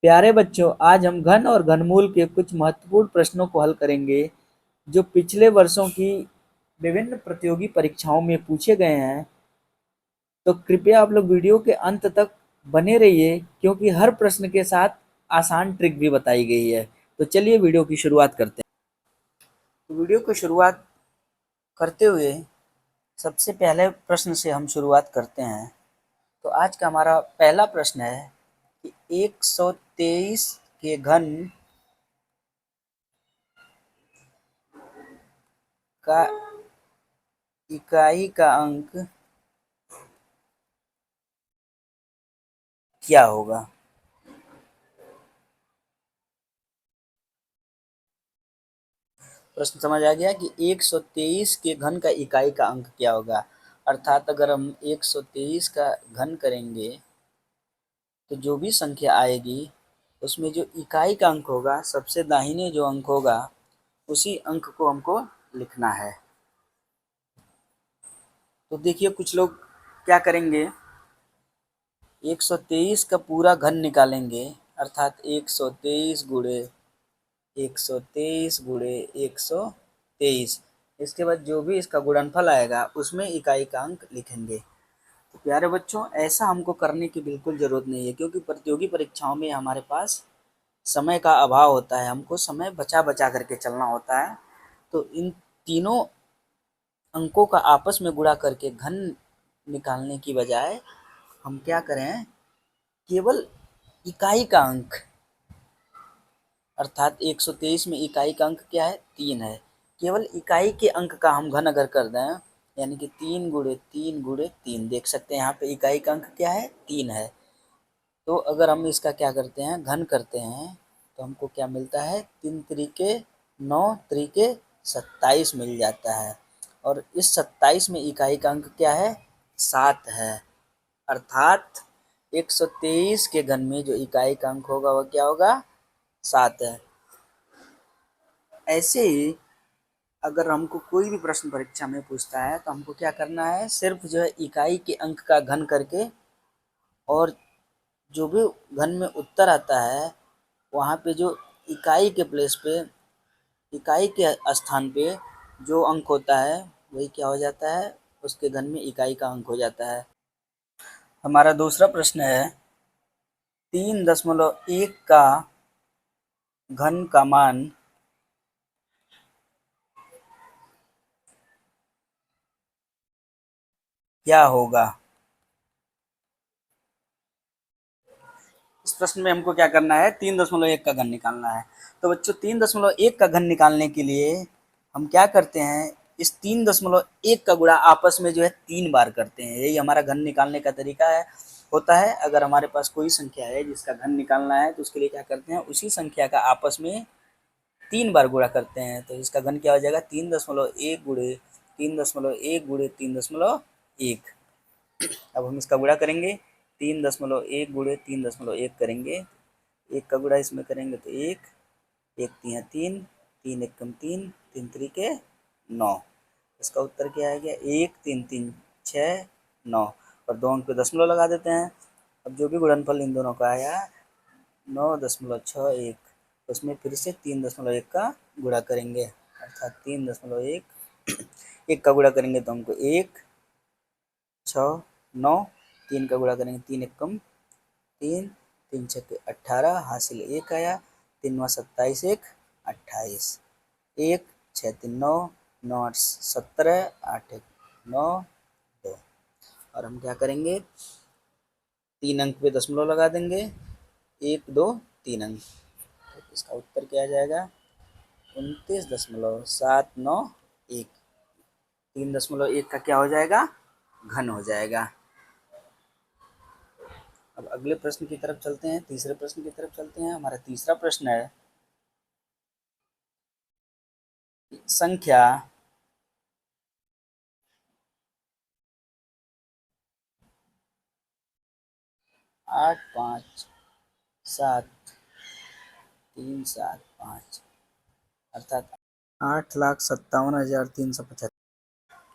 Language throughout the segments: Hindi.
प्यारे बच्चों, आज हम घन और घनमूल के कुछ महत्वपूर्ण प्रश्नों को हल करेंगे जो पिछले वर्षों की विभिन्न प्रतियोगी परीक्षाओं में पूछे गए हैं। तो कृपया आप लोग वीडियो के अंत तक बने रहिए, क्योंकि हर प्रश्न के साथ आसान ट्रिक भी बताई गई है। तो चलिए वीडियो की शुरुआत करते हैं। तो वीडियो की शुरुआत करते हुए सबसे पहले प्रश्न से हम शुरुआत करते हैं। तो आज का हमारा पहला प्रश्न है कि 123 के घन का इकाई का अंक क्या होगा? प्रश्न समझ आ गया कि 123 के घन का इकाई का अंक क्या होगा। अर्थात अगर हम 123 का घन करेंगे तो जो भी संख्या आएगी उसमें जो इकाई का अंक होगा, सबसे दाहिने जो अंक होगा उसी अंक को हमको लिखना है। तो देखिए कुछ लोग क्या करेंगे, 123 का पूरा घन निकालेंगे, अर्थात 123 गुणे 123 गुणे 123। इसके बाद जो भी इसका गुणनफल आएगा उसमें इकाई का अंक लिखेंगे। तो प्यारे बच्चों, ऐसा हमको करने की बिल्कुल ज़रूरत नहीं है, क्योंकि प्रतियोगी परीक्षाओं में हमारे पास समय का अभाव होता है, हमको समय बचा बचा करके चलना होता है। तो इन तीनों अंकों का आपस में गुणा करके घन निकालने की बजाय हम क्या करें, केवल इकाई का अंक, अर्थात 123 में इकाई का अंक क्या है, 3 है। केवल इकाई के अंक का हम घन अगर कर दें, यानी कि 3 गुणे 3 गुणे 3, देख सकते हैं यहाँ पे इकाई का अंक क्या है, 3 है। तो अगर हम इसका क्या करते हैं, घन करते हैं, तो हमको क्या मिलता है, 3 त्रिके 9 त्रिके 27 मिल जाता है। और इस 27 में इकाई का अंक क्या है, 7 है। अर्थात 123 के घन में जो इकाई का अंक होगा वह क्या होगा, 7 है। ऐसे ही अगर हमको कोई भी प्रश्न परीक्षा में पूछता है तो हमको क्या करना है, सिर्फ जो है इकाई के अंक का घन करके, और जो भी घन में उत्तर आता है वहाँ पे जो इकाई के प्लेस पे, इकाई के स्थान पे जो अंक होता है वही क्या हो जाता है, उसके घन में इकाई का अंक हो जाता है। हमारा दूसरा प्रश्न है, 3.1 का घन का मान क्या होगा? इस प्रश्न में हमको क्या करना है, 3.1 का घन निकालना है। तो बच्चों 3.1 का घन निकालने के लिए हम क्या करते हैं, इस 3.1 का गुणा आपस में जो है 3 बार करते हैं। यही हमारा घन निकालने का तरीका है, होता है। अगर हमारे पास कोई संख्या है जिसका घन निकालना है तो उसके लिए क्या करते हैं, उसी संख्या का आपस में 3 बार गुणा करते हैं। तो इसका घन क्या हो जाएगा, 3.1 गुणे 3.1 गुणे 3.1। अब हम इसका गुणा करेंगे, 3.1 गुणे 3.1 करेंगे, एक का गुणा इसमें करेंगे तो एक, एक तिया तीन, तीन एक कम तीन, तीन त्रिके 9। इसका उत्तर क्या आ गया, 1 3 3 6 9। और दो अंक पे दशमलव लगा देते हैं। अब जो भी गुणनफल इन दोनों का आया 9.61, उसमें फिर से 3.1 का गुणा करेंगे, अर्थात 3.1, एक का गुणा करेंगे तो हमको 1 6 9, 3 का गुणा करेंगे 3 एक कम 3, 3 छक्के 18, हासिल 1 आया, 3 27 1 28, 1 6 3 9, 9 8 17, 8 1 9 2। और हम क्या करेंगे, 3 अंक पे दशमलव लगा देंगे, 1 2 3 अंक। तो इसका उत्तर क्या आ जाएगा, 29.791। 3.1 का क्या हो जाएगा, घन हो जाएगा। अब अगले प्रश्न की तरफ चलते हैं, तीसरे प्रश्न की तरफ चलते हैं। हमारा तीसरा प्रश्न है, संख्या 857375, अर्थात 8,57,375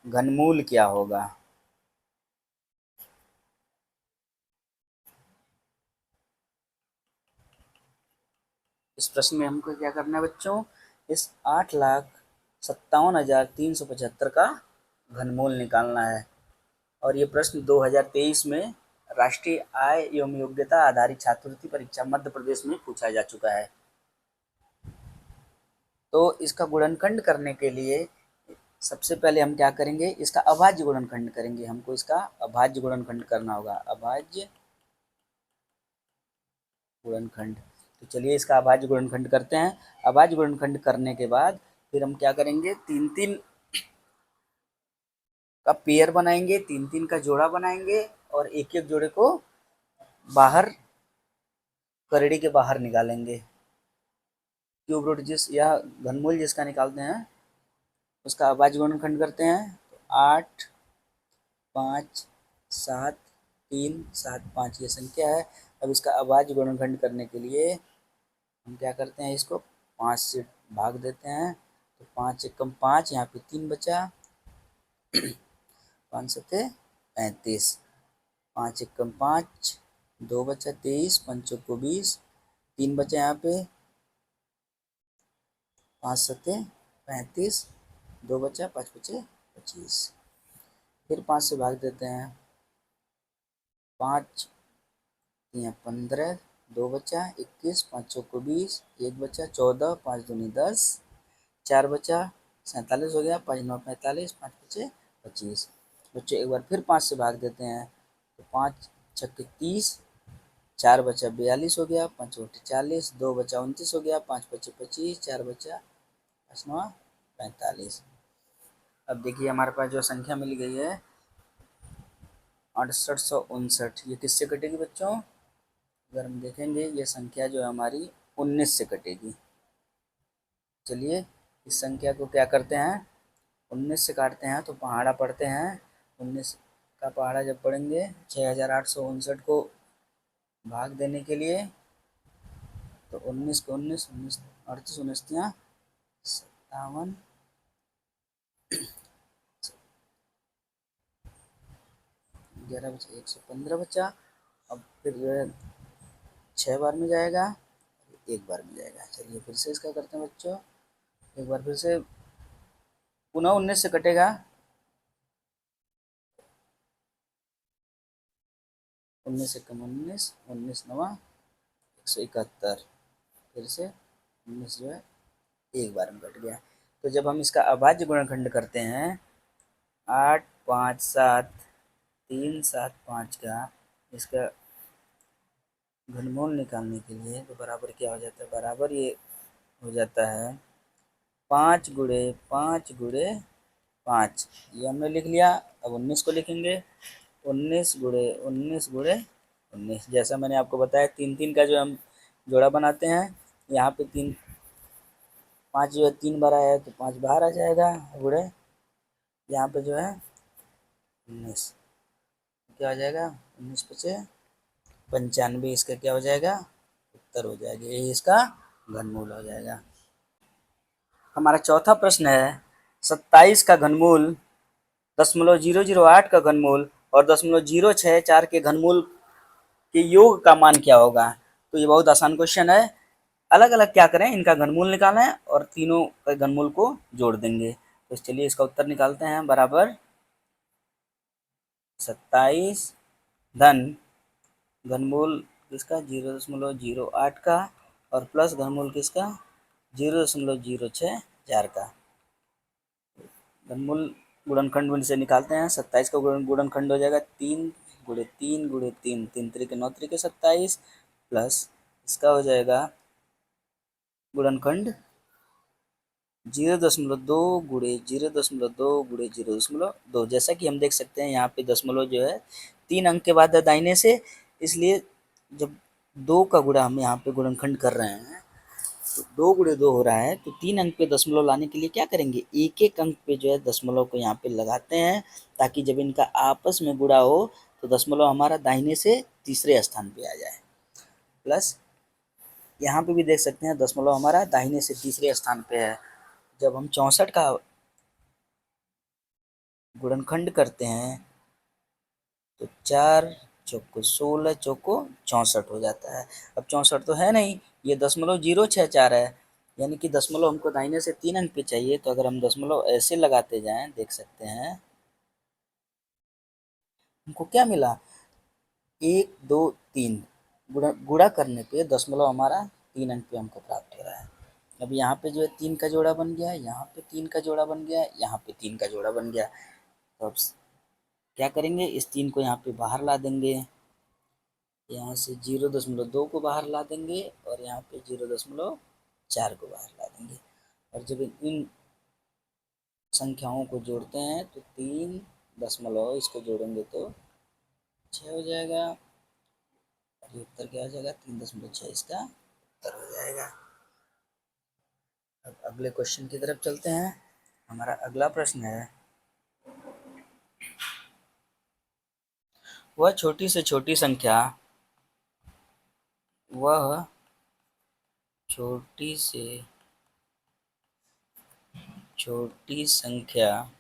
घनमूल क्या होगा? इस प्रश्न में हमको क्या करना है बच्चों, इस 8,57,375 का घनमूल निकालना है। और ये प्रश्न 2023 में राष्ट्रीय आय एवं योग्यता आधारित छात्रवृत्ति परीक्षा मध्य प्रदेश में पूछा जा चुका है। तो इसका गुणनखंड करने के लिए सबसे पहले हम क्या करेंगे, इसका अभाज्य गुणनखंड करेंगे। हमको इसका अभाज्य गुणनखंड करना होगा, अभाज्य गुणनखंड। तो चलिए इसका अभाज्य गुणनखंड करते हैं। अभाज्य गुणनखंड करने के बाद फिर हम क्या करेंगे, 3-3 का पेयर बनाएंगे, 3-3 का जोड़ा बनाएंगे और एक एक जोड़े को बाहर, करेड़ी के बाहर निकालेंगे। क्यूब रूट जिस या घनमूल जिसका निकालते हैं उसका अभाज्य गुणनखंड करते हैं। तो 8, 5, 7, 3, 7, 5 ये संख्या है। अब इसका अभाज्य गुणनखंड करने के लिए हम क्या करते हैं, इसको 5 से भाग देते हैं। तो 5 एकम 5, यहाँ पे 3 बचा, 5 सत्ते 35, 5 एकम 5, 2 बचा 23, 5 चौको 20, 3 बचा यहाँ पे, 5 सत्ते 35, 2 बचा, 5 बचे 25। फिर 5 से भाग देते हैं, 5 या 15, 2 बचा 21, 5 चौको 20, 1 बचा 14, 5 दूनी 10, 4 बचा 47 हो गया, 5 9 45, 5 बचे 25। बच्चों एक बार फिर 5 से भाग देते हैं। तो 5 छक्के 30, 4 बचा 42 हो गया, 5 चौके 40, 2 बचा 29 हो गया, 5 बचे 25, 4 बचा 5 9 45। अब देखिए हमारे पास जो संख्या मिल गई है 6859, ये किससे कटेगी बच्चों, अगर हम देखेंगे ये संख्या जो है हमारी 19 से कटेगी। चलिए इस संख्या को क्या करते हैं, 19 से काटते हैं तो पहाड़ा पढ़ते हैं। 19 का पहाड़ा जब पढ़ेंगे 6859 को भाग देने के लिए, तो 19 को 19, 19 38 19 57, 11 बचा 115 बचा। अब फिर जो है 6 बार में जाएगा, 1 बार में जाएगा। चलिए फिर से इसका करते हैं बच्चों, एक बार फिर से पुनः 19 से कटेगा, 19 एकम 19, 19 नवा 171, फिर से 19 जो है 1 बार में कट गया। तो जब हम इसका अभाज्य गुणनखंड करते हैं 8 5 7 3 7 5 का, इसका घनमूल निकालने के लिए तो बराबर क्या हो जाता है, बराबर ये हो जाता है 5 गुणे 5 गुणे 5, ये हमने लिख लिया। अब 19 को लिखेंगे, 19 गुणे 19 गुणे 19। जैसा मैंने आपको बताया 3-3 का जो हम जोड़ा बनाते हैं, यहाँ पे 3 5 जो है 3 बार आया है तो 5 बाहर आ जाएगा, गुणे यहाँ पे जो है 19, क्या हो जाएगा 19 पचे 95, इसका क्या हो जाएगा उत्तर हो जाएगा, यही इसका घनमूल हो जाएगा। हमारा चौथा प्रश्न है 27 का घनमूल 0.008 का घनमूल और 0.064 के घनमूल के योग का मान क्या होगा। तो ये बहुत आसान क्वेश्चन है। अलग अलग क्या करें, इनका घनमूल निकालना है और तीनों के घनमूल को जोड़ देंगे। तो चलिए इसका उत्तर निकालते हैं, बराबर 27 धन घनमूल किसका 0.08 का और प्लस घनमूल किसका 0.064 का। घनमूल गुणनखंड से निकालते हैं, 27 का गुणनखंड हो जाएगा 3 गुणे 3 गुणे 3, 3 त्रिके 9 त्रिके 27, प्लस इसका हो जाएगा गुणनखंड 0.2 गुणे 0.2 गुणे 0.2। जैसा कि हम देख सकते हैं यहाँ पे दशमलव जो है 3 अंक के बाद है दाहिने से, इसलिए जब 2 का गुणा हम यहाँ पे गुणनखंड कर रहे हैं तो 2 गुणे 2 हो रहा है, तो 3 अंक पे दशमलव लाने के लिए क्या करेंगे, एक एक अंक पे जो है दशमलव को यहाँ पे लगाते हैं, ताकि जब इनका आपस में गुणा हो तो दशमलव हमारा दाहिने से तीसरे स्थान पे आ जाए। प्लस यहाँ पे भी देख सकते हैं दशमलव हमारा दाहिने से तीसरे स्थान पे है। जब हम 64 का गुणनखंड करते हैं तो 4 चौको 16 चौको 64 हो जाता है। अब 64 तो है नहीं, ये 0.064 है, यानी कि दशमलव हमको दाहिने से 3 अंक पे चाहिए। तो अगर हम दशमलव ऐसे लगाते जाएं, देख सकते हैं हमको क्या मिला, 1 2 3 गुणा गुणा करने पे दशमलव हमारा 3 अंक पे हमको प्राप्त हो रहा है। अब यहाँ पे जो है 3 का जोड़ा बन गया, यहाँ पे 3 का जोड़ा बन गया, यहाँ पे 3 का जोड़ा बन गया। तो अब क्या करेंगे, इस 3 को यहाँ पे बाहर ला देंगे, यहाँ से 0.2 को बाहर ला देंगे और यहाँ पे 0.4 को बाहर ला देंगे। और जब इन संख्याओं को जोड़ते हैं तो 3 दशमलव इसको जोड़ेंगे तो 6 हो जाएगा। और ये उत्तर क्या हो जाएगा, 3.6 इसका उत्तर हो जाएगा। अब अगले क्वेश्चन की तरफ चलते हैं। हमारा अगला प्रश्न है, वह छोटी से छोटी संख्या, वह छोटी से छोटी संख्या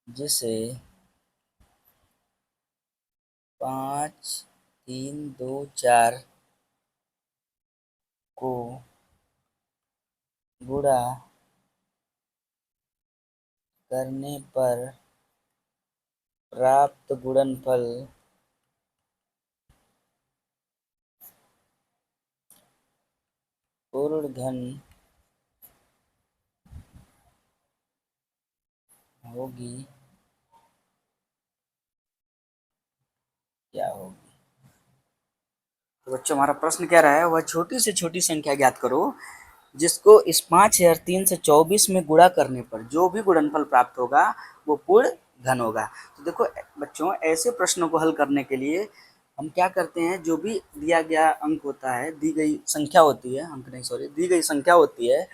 जिसे 5 3 2 4 को गुणा करने पर प्राप्त गुणनफल पूर्ण घन होगी, क्या होगी। तो बच्चों हमारा प्रश्न क्या रहा है, वह छोटी से छोटी संख्या ज्ञात करो जिसको इस 5324 में गुणा करने पर जो भी गुणनफल प्राप्त होगा वो पूर्ण घन होगा। तो देखो बच्चों, ऐसे प्रश्नों को हल करने के लिए हम क्या करते हैं, जो भी दिया गया अंक होता है, दी गई संख्या होती है, अंक नहीं सॉरी, दी गई संख्या होती है,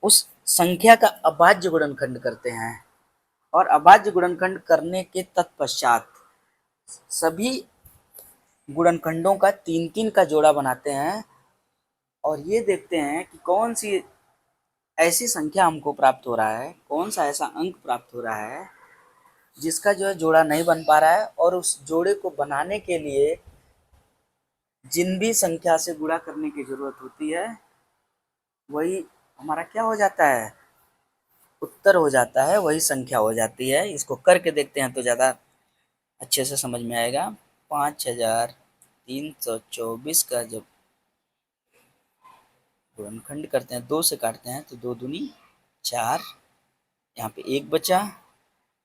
उस संख्या का अभाज्य गुणनखंड करते हैं। और अभाज्य गुणनखंड करने के तत्पश्चात सभी गुणनखंडों का 3 3 का जोड़ा बनाते हैं और ये देखते हैं कि कौन सी ऐसी संख्या हमको प्राप्त हो रहा है, कौन सा ऐसा अंक प्राप्त हो रहा है जिसका जो है जोड़ा नहीं बन पा रहा है, और उस जोड़े को बनाने के लिए जिन भी संख्या से गुणा करने की जरूरत होती है वही हमारा क्या हो जाता है, उत्तर हो जाता है, वही संख्या हो जाती है। इसको करके देखते हैं तो ज़्यादा अच्छे से समझ में आएगा। 5324 का जब गुणनखंड करते हैं, 2 से काटते हैं तो 2 दूनी 4, यहाँ पे 1 बचा,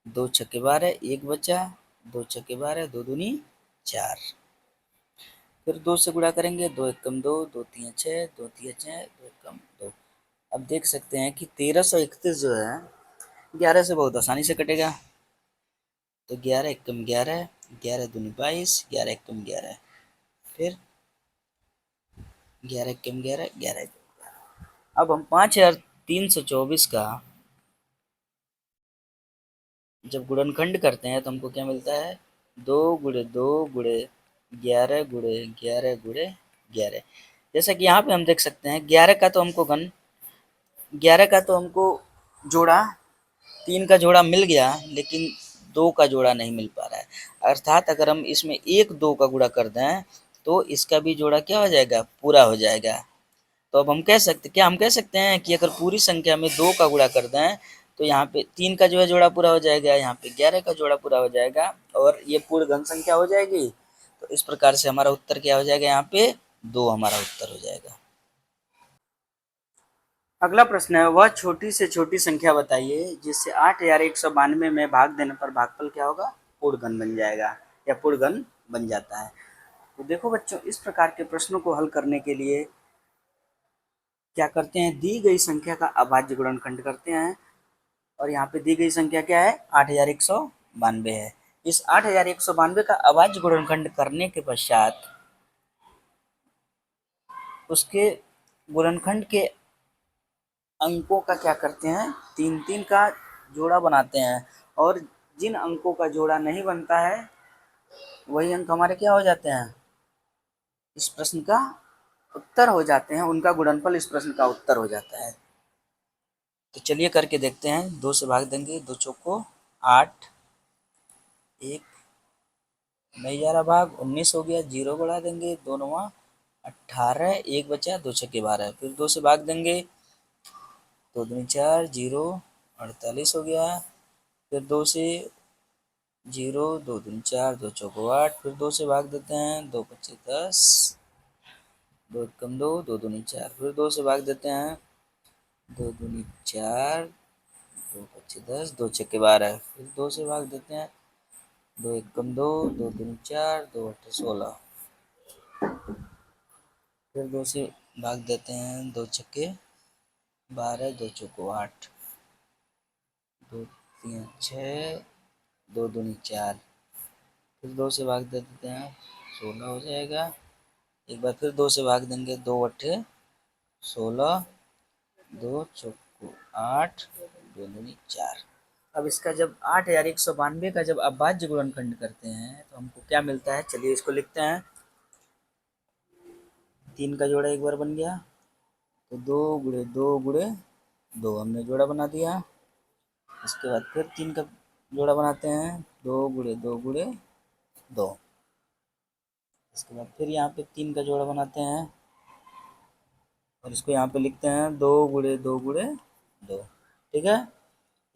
2 छक्के 12, 1 बचा, 2 छक्के 12, 2 दूनी 4। फिर 2 से गुणा करेंगे, 2 एकम 2, 2 तिया 6, 2 तिया 6, 2 एकम 2। अब देख सकते हैं कि 1331 जो है 11 से बहुत आसानी से कटेगा। तो 11 एकम 11, 11 दूनी 22, 11 एकम 11, फिर 11 एकम 11, 11 एकम 11। अब हम 5324 का जब गुणनखंड करते हैं तो हमको क्या मिलता है, 2 गुणे 2 गुणे 11 गुणे 11 गुणे 11। जैसा कि यहाँ पे हम देख सकते हैं 11 का तो हमको घन, 11 का तो हमको जोड़ा, 3 का जोड़ा मिल गया, लेकिन 2 का जोड़ा नहीं मिल पा रहा है। अर्थात अगर हम इसमें 1 2 का गुणा कर दें तो इसका भी जोड़ा क्या हो जाएगा, पूरा हो जाएगा। तो अब हम कह सकते, क्या हम कह सकते हैं कि अगर पूरी संख्या में 2 का गुणा कर दें तो यहाँ पे 3 का जो है जोड़ा पूरा हो जाएगा, यहाँ पे 11 का जोड़ा पूरा हो जाएगा और ये पूर्ण घन संख्या हो जाएगी। तो इस प्रकार से हमारा उत्तर क्या हो जाएगा, यहाँ पे 2 हमारा उत्तर हो जाएगा। अगला प्रश्न है, वह छोटी से छोटी संख्या बताइए जिससे 8192 में भाग देने पर भागफल क्या होगा, पूर्ण घन बन जाएगा या पूर्ण घन बन जाता है। तो देखो बच्चों, इस प्रकार के प्रश्नों को हल करने के लिए क्या करते हैं, दी गई संख्या का अभाज्य गुणनखंड करते हैं। और यहाँ पे दी गई संख्या क्या है, 8192 है। इस 8192 का अभाज्य गुणनखंड करने के पश्चात उसके गुणनखंड के अंकों का क्या करते हैं, 3 3 का जोड़ा बनाते हैं। और जिन अंकों का जोड़ा नहीं बनता है वही अंक हमारे क्या हो जाते हैं, इस प्रश्न का उत्तर हो जाते हैं, उनका गुणनफल इस प्रश्न का उत्तर हो जाता है। तो चलिए करके देखते हैं। 2 से भाग देंगे, 2 चौको 8, 1 नहीं जा रहा भाग, 19 हो गया, 0 बढ़ा देंगे, 2 9 18, 1 बचा, 2 छक्के 12, फिर 2 से भाग देंगे, 2 दूनी 4, 0 48 हो गया, फिर 2 से 0, 2 दूनी 4, 2 चौको 8, फिर 2 से भाग देते हैं, 2 पच्चीस 10, 2 कम 2, 2 दूनी 4, फिर 2 से भाग देते हैं, 2 दूनी 4, 2 पच्चीस 10, 2 छक्के 12, फिर 2 से भाग देते हैं, 2 एक कम 2, 2 दूनी 4, 2 अट्ठे 16, फिर 2 से भाग देते हैं, 2 छक्के 12, 2 चौको 8, 2 तीन 6, 2 दूनी 4, फिर 2 से भाग दे देते हैं, 16 हो जाएगा, एक बार फिर 2 से भाग देंगे, 2 अट्ठे 16, 2 चौको 8, 2 दूनी 4। अब इसका जब 8192 का जब अभाज्य गुणनखंड करते हैं तो हमको क्या मिलता है, चलिए इसको लिखते हैं। 3 का जोड़ा एक बार बन गया, तो 2 गुणे 2 गुणे 2 हमने जोड़ा बना दिया। इसके बाद फिर 3 का जोड़ा बनाते हैं, 2 गुणे 2 गुणे 2। इसके बाद फिर यहाँ पे 3 का जोड़ा बनाते हैं और इसको यहाँ पे लिखते हैं 2 गुणे 2 गुणे 2। ठीक है,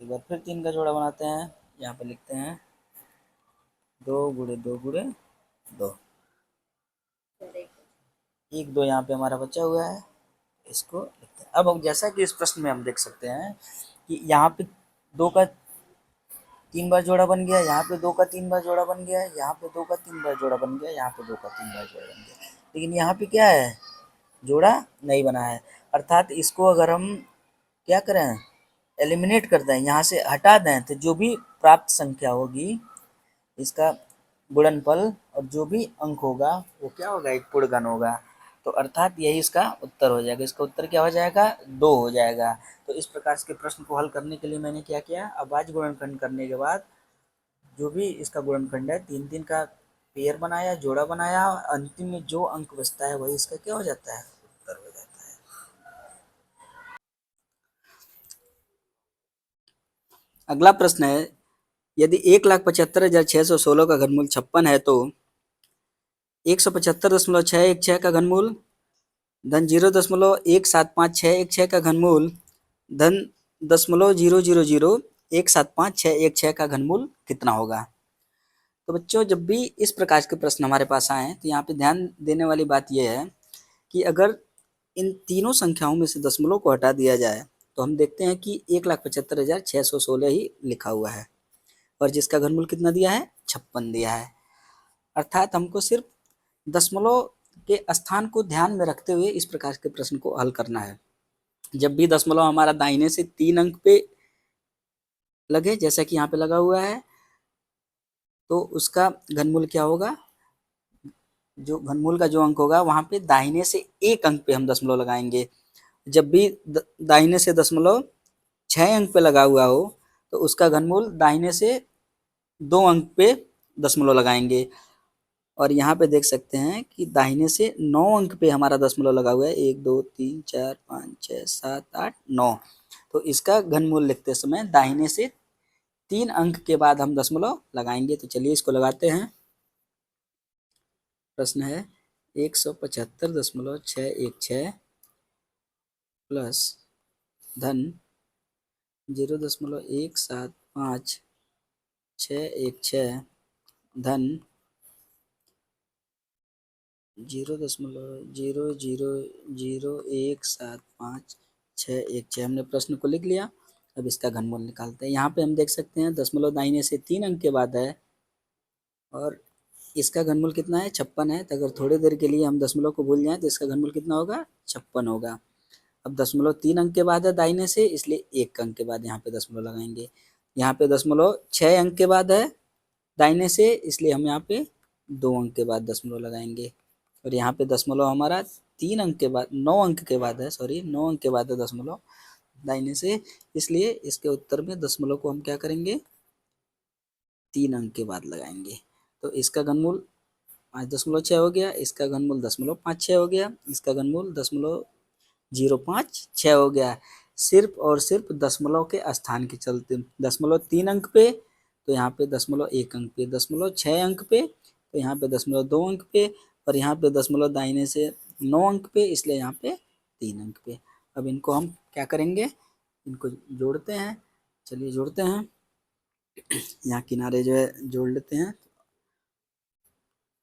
एक बार फिर 3 का जोड़ा बनाते हैं, यहाँ पे लिखते हैं 2 गुणे 2 गुणे 2। 1 2 यहाँ पे हमारा बचा हुआ है, इसको लिखते हैं। अब हम जैसा कि इस प्रश्न में हम देख सकते हैं कि यहाँ पे 2 का 3 बार जोड़ा बन गया, यहाँ पे 2 का 3 बार जोड़ा बन गया, यहाँ पे 2 का 3 बार जोड़ा बन गया, यहाँ पे 2 का 3 बार जोड़ा बन गया, लेकिन यहाँ पे क्या है, जोड़ा नहीं बना है। अर्थात इसको अगर हम क्या करें, एलिमिनेट कर दें, यहाँ से हटा दें, तो जो भी प्राप्त संख्या होगी इसका गुणनफल और जो भी अंक होगा वो क्या होगा, एक पूर्णगण होगा। तो अर्थात यही इसका उत्तर हो जाएगा। इसका उत्तर क्या हो जाएगा, 2 हो जाएगा। तो इस प्रकार के प्रश्न को हल करने के लिए मैंने क्या किया, अभाज्य गुणनखंड करने के बाद जो भी इसका गुणनखंड है 3 3 का पेयर बनाया, जोड़ा बनाया, और अंतिम में जो अंक बचता है वही इसका क्या हो जाता है, उत्तर हो जाता है। अगला प्रश्न है, यदि 1,75,616 का घनमूल 56 है तो 175.616 का घनमूल धन 0.17561 का घनमूल धन 0.0001756 का घनमूल कितना होगा। तो बच्चों, जब भी इस प्रकार के प्रश्न हमारे पास आए तो यहाँ पे ध्यान देने वाली बात यह है कि अगर इन तीनों संख्याओं में से दशमलव को हटा दिया जाए तो हम देखते हैं कि 1,75,616 ही लिखा हुआ है और जिसका घनमूल कितना दिया है, 56 दिया है। अर्थात हमको सिर्फ दशमलव के स्थान को ध्यान में रखते हुए इस प्रकार के प्रश्न को हल करना है। जब भी दशमलव हमारा दाहिने से 3 अंक पे लगे, जैसा कि यहाँ पे लगा हुआ है, तो उसका घनमूल क्या होगा, जो घनमूल का जो अंक होगा वहाँ पे दाहिने से 1 अंक पे हम दशमलव लगाएंगे। जब भी दाहिने से दशमलव 6 अंक पे लगा हुआ हो तो उसका घनमूल दाहिने से 2 अंक पे दशमलव लगाएंगे। और यहाँ पे देख सकते हैं कि दाहिने से 9 अंक पे हमारा दशमलव लगा हुआ है, 1 2 3 4 5 6 7 8 9। तो इसका घनमूल लिखते समय दाहिने से 3 अंक के बाद हम दशमलव लगाएंगे। तो चलिए इसको लगाते हैं। प्रश्न है 175.616 प्लस धन 0.17561 धन 0.0001756 हमने प्रश्न को लिख लिया। अब इसका घनमूल निकालते हैं। यहाँ पे हम देख सकते हैं दशमलव दाहिने से 3 अंक के बाद है और इसका घनमूल कितना है, 56 है। तो अगर थोड़ी देर के लिए हम दशमलव को भूल जाएं तो इसका घनमूल कितना होगा, 56 होगा। अब दशमलव 3 अंक के बाद है दाहिने से, इसलिए 1 अंक के बाद यहाँ पे दशमलव लगाएंगे। यहाँ पे दशमलव 6 अंक के बाद है दाहिने से, इसलिए हम यहाँ पे 2 अंक के बाद दशमलव लगाएंगे। और यहाँ पे दशमलव हमारा 3 अंक के बाद 9 अंक के बाद है, सॉरी 9 अंक के बाद है दशमलव दाहिने से, इसलिए इसके उत्तर में दशमलव को हम क्या करेंगे, 3 अंक के बाद लगाएंगे। तो इसका घनमूल 5.6 हो गया, इसका घनमूल 0.56 हो गया, इसका घनमूल 0.056 हो गया। सिर्फ और सिर्फ दशमलव के स्थान के चलते, दशमलव 3 अंक पे तो यहाँ पे दशमलव 1 अंक पे, दशमलव 6 अंक पे तो यहाँ पे 0.2 अंक पे, और यहाँ पे दशमलव दाहिने से 9 अंक पे, इसलिए यहाँ पे 3 अंक पे। अब इनको हम क्या करेंगे, इनको जोड़ते हैं। चलिए जोड़ते हैं, यहाँ किनारे जो है जोड़ लेते हैं।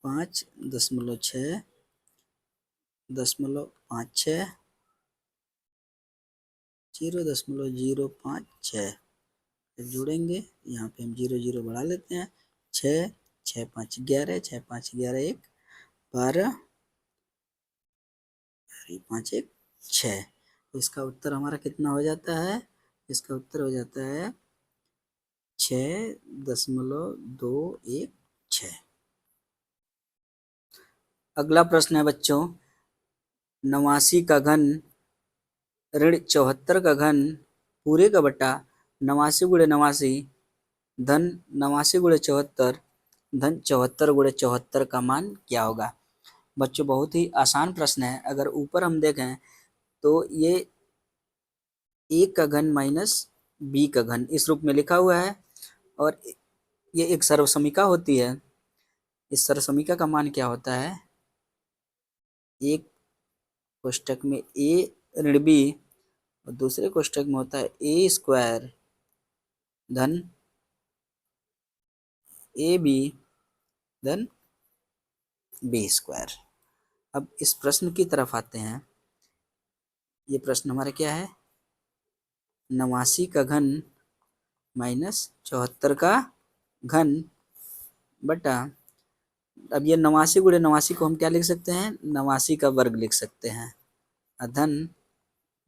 5.6 0.56 0.056 जोड़ेंगे। यहाँ पे हम 0 0 बढ़ा लेते हैं। 6 6 5 11 6 5 11 1 12 5 1 6। तो इसका उत्तर हमारा कितना हो जाता है, इसका उत्तर हो जाता है 6.216। अगला प्रश्न है बच्चों, 89 का घन ऋण 74 का घन पूरे का बटा 89 गुणे 89 धन 89 गुणे 74 धन 74 गुणे 74 का मान क्या होगा। बच्चों बहुत ही आसान प्रश्न है। अगर ऊपर हम देखें तो ये ए का घन माइनस बी का घन इस रूप में लिखा हुआ है, और ये एक सर्वसमीका होती है। इस सर्वसमीका का मान क्या होता है, एक कोष्टक में ए ऋण बी और दूसरे कोष्टक में होता है ए स्क्वायर धन ए बी धन बी स्क्वायर। अब इस प्रश्न की तरफ आते हैं। ये प्रश्न हमारा क्या है, 89 का घन माइनस 74 का घन बटा, अब ये 89 गुणे 89 को हम क्या लिख सकते हैं, 89 का वर्ग लिख सकते हैं, अधन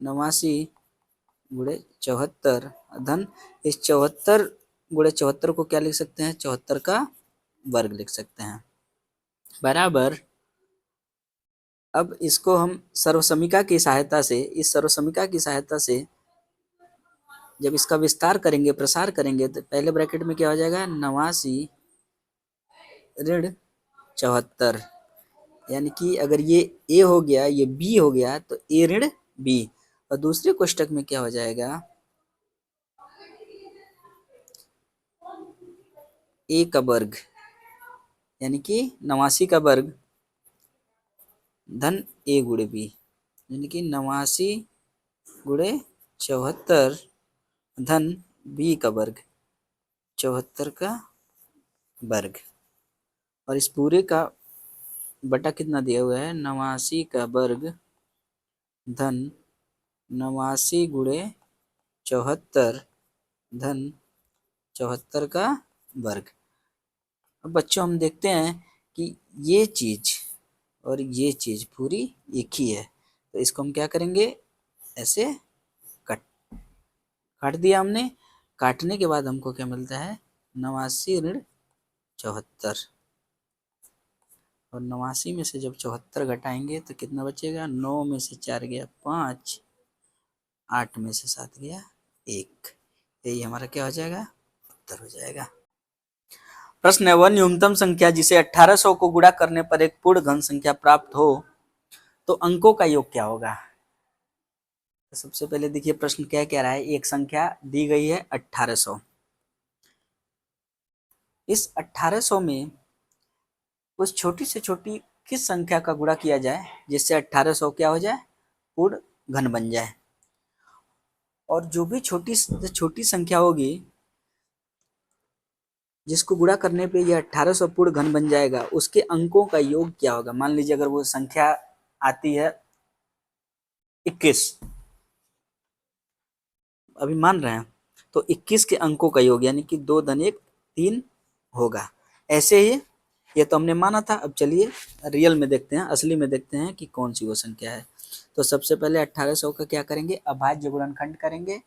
89 गुणे 74 अधन इस 74 गुणे 74 को क्या लिख सकते हैं, 74 का वर्ग लिख सकते हैं, बराबर। अब इसको हम सर्वसमीका की सहायता से, इस सर्वसमीका की सहायता से जब इसका विस्तार करेंगे, प्रसार करेंगे, तो पहले ब्रैकेट में क्या हो जाएगा, 89 ऋण 74, यानी कि अगर ये ए हो गया, ये बी हो गया, तो ए ऋण बी, और दूसरे कोष्टक में क्या हो जाएगा, ए का वर्ग, यानी कि 89 का वर्ग धन ए गुणे बी, यानी कि 89 गुणे 74 धन बी का वर्ग 74 का वर्ग, और इस पूरे का बटा कितना दिया हुआ है, 89 का वर्ग धन 89 गुणे 74 धन 74 का वर्ग। अब बच्चों हम देखते हैं कि ये चीज और ये चीज पूरी एक ही है, तो इसको हम क्या करेंगे, ऐसे काट दिया हमने। काटने के बाद हमको क्या मिलता है, 89 ऋण 74, और 89 में से जब 74 घटाएंगे तो कितना बचेगा, 9 में से 4 गया 5, 8 में से 7 गया 1, यही हमारा क्या हो जाएगा, उत्तर हो जाएगा। प्रश्न है, वह न्यूनतम संख्या जिसे 1800 को गुणा करने पर एक पूर्ण घन संख्या प्राप्त हो तो अंकों का योग क्या होगा। तो सबसे पहले देखिए प्रश्न क्या कह रहा है, एक संख्या दी गई है 1800, इस 1800 में उस छोटी से छोटी किस संख्या का गुणा किया जाए जिससे 1800 क्या हो जाए, पूर्ण घन बन जाए। और जो भी छोटी से छोटी संख्या होगी जिसको गुणा करने पे ये 1800 पूर्ण घन बन जाएगा, उसके अंकों का योग क्या होगा। मान लीजिए अगर वो संख्या आती है 21, अभी मान रहे हैं, तो 21 के अंकों का योग यानी कि 2 धन 1 3 होगा। ऐसे ही ये तो हमने माना था, अब चलिए रियल में देखते हैं, असली में देखते हैं कि कौन सी वो संख्या है। तो सबसे पहले 1800 का क्या करेंगे, अभाज्य गुणनखंड करेंगे।